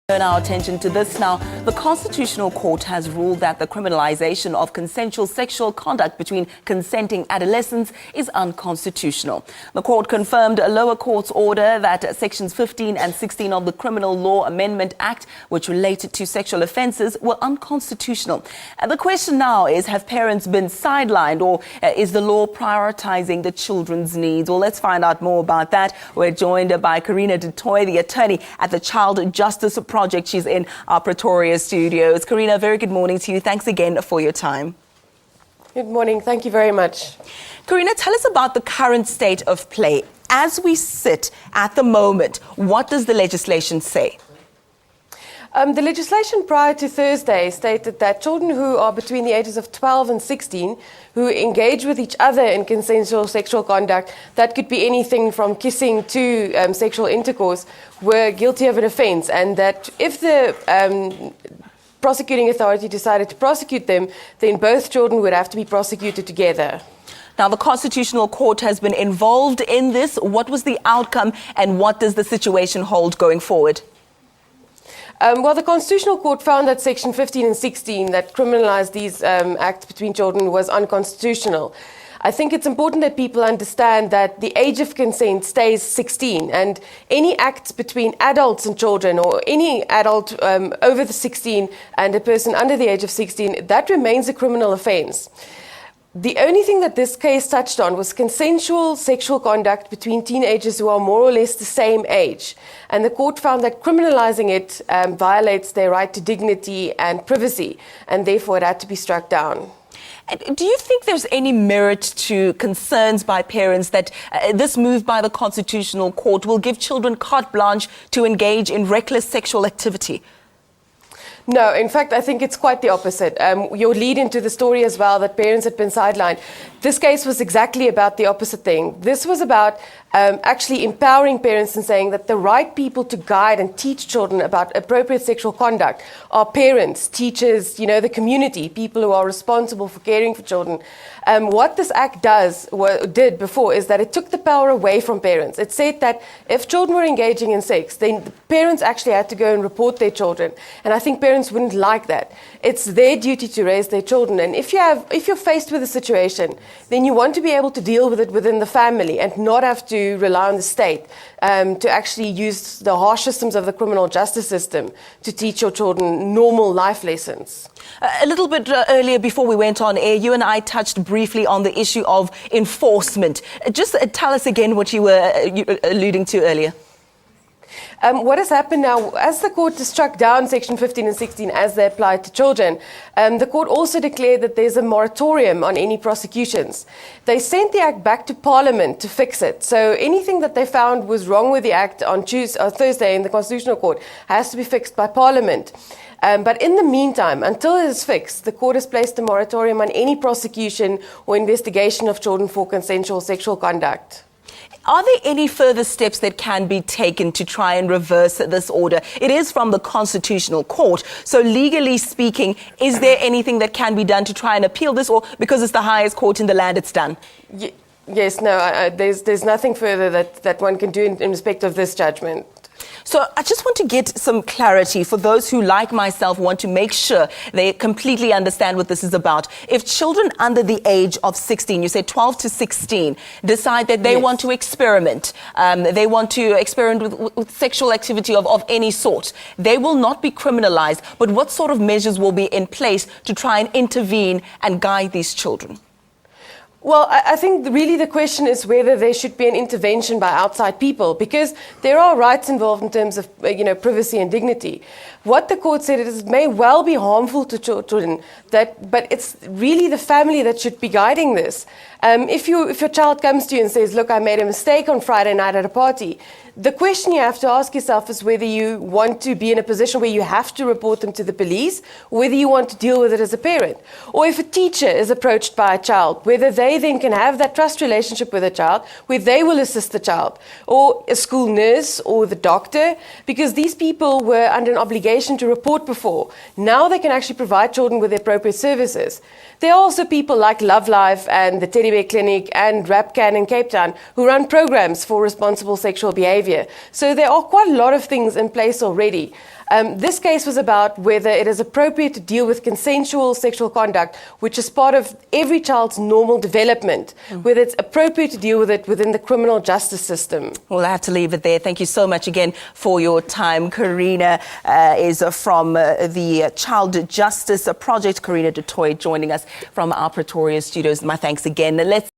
Turn our attention to this now. The Constitutional Court has ruled that the criminalisation of consensual sexual conduct between consenting adolescents is unconstitutional. The court confirmed a lower court's order that sections 15 and 16 of the Criminal Law Amendment Act, which related to sexual offences, were unconstitutional. And the question now is, have parents been sidelined, or is the law prioritising the children's needs? Well, let's find out more about that. We're joined by Carina du Toit, the attorney at the Child Justice Project. She's in our Pretoria studios. Carina, very good morning to you. Thanks again for your time. Good morning. Thank you very much. Carina, tell us about the current state of play. As we sit at the moment, what does the legislation say? The legislation prior to Thursday stated that children who are between the ages of 12 and 16 who engage with each other in consensual sexual conduct, that could be anything from kissing to sexual intercourse, were guilty of an offence, and that if the prosecuting authority decided to prosecute them, then both children would have to be prosecuted together. Now, the Constitutional Court has been involved in this. What was the outcome, and what does the situation hold going forward? Well, the Constitutional Court found that Section 15 and 16 that criminalised these acts between children was unconstitutional. I think it's important that people understand that the age of consent stays 16, and any acts between adults and children, or any adult over the 16 and a person under the age of 16, that remains a criminal offence. The only thing that this case touched on was consensual sexual conduct between teenagers who are more or less the same age. And the court found that criminalising it violates their right to dignity and privacy, and therefore it had to be struck down. And do you think there's any merit to concerns by parents that this move by the Constitutional Court will give children carte blanche to engage in reckless sexual activity? No, in fact, I think it's quite the opposite. You'll lead into the story as well that parents had been sidelined. This case was exactly about the opposite thing. This was about actually empowering parents and saying that the right people to guide and teach children about appropriate sexual conduct are parents, teachers, the community, people who are responsible for caring for children. What this act did before is that it took the power away from parents. It said that if children were engaging in sex, then the parents actually had to go and report their children. And I think parents wouldn't like that. It's their duty to raise their children. And if you're faced with a situation, then you want to be able to deal with it within the family and not have to rely on the state to actually use the harsh systems of the criminal justice system to teach your children normal life lessons. A little bit earlier, before we went on air, you and I touched briefly on the issue of enforcement. Just tell us again what you were alluding to earlier. What has happened now, as the court has struck down Section 15 and 16 as they apply to children, the court also declared that there's a moratorium on any prosecutions. They sent the act back to Parliament to fix it. So anything that they found was wrong with the act on Thursday in the Constitutional Court has to be fixed by Parliament. But in the meantime, until it is fixed, the court has placed a moratorium on any prosecution or investigation of children for consensual sexual conduct. Are there any further steps that can be taken to try and reverse this order? It is from the Constitutional Court. So legally speaking, is there anything that can be done to try and appeal this, or because it's the highest court in the land, it's done? Yes, no, there's nothing further that one can do in respect of this judgment. So I just want to get some clarity for those who, like myself, want to make sure they completely understand what this is about. If children under the age of 16, you say 12 to 16, decide that they want to experiment, they want to experiment with sexual activity of any sort, they will not be criminalized. But what sort of measures will be in place to try and intervene and guide these children? Well, I think really the question is whether there should be an intervention by outside people, because there are rights involved in terms of privacy and dignity. What the court said is it may well be harmful to children, but it's really the family that should be guiding this. If your child comes to you and says, "Look, I made a mistake on Friday night at a party," the question you have to ask yourself is whether you want to be in a position where you have to report them to the police, or whether you want to deal with it as a parent. Or if a teacher is approached by a child, whether they then can have that trust relationship with a child where they will assist the child, or a school nurse or the doctor, because these people were under an obligation to report before. Now they can actually provide children with the appropriate services. There are also people like Love Life and the Teddy Bear Clinic and RapCan in Cape Town who run programs for responsible sexual behavior. So there are quite a lot of things in place already. This case was about whether it is appropriate to deal with consensual sexual conduct, which is part of every child's normal development, whether it's appropriate to deal with it within the criminal justice system. We'll have to leave it there. Thank you so much again for your time. Carina is from the Child Justice Project. Carina du Toit joining us from our Pretoria studios. My thanks again. Let's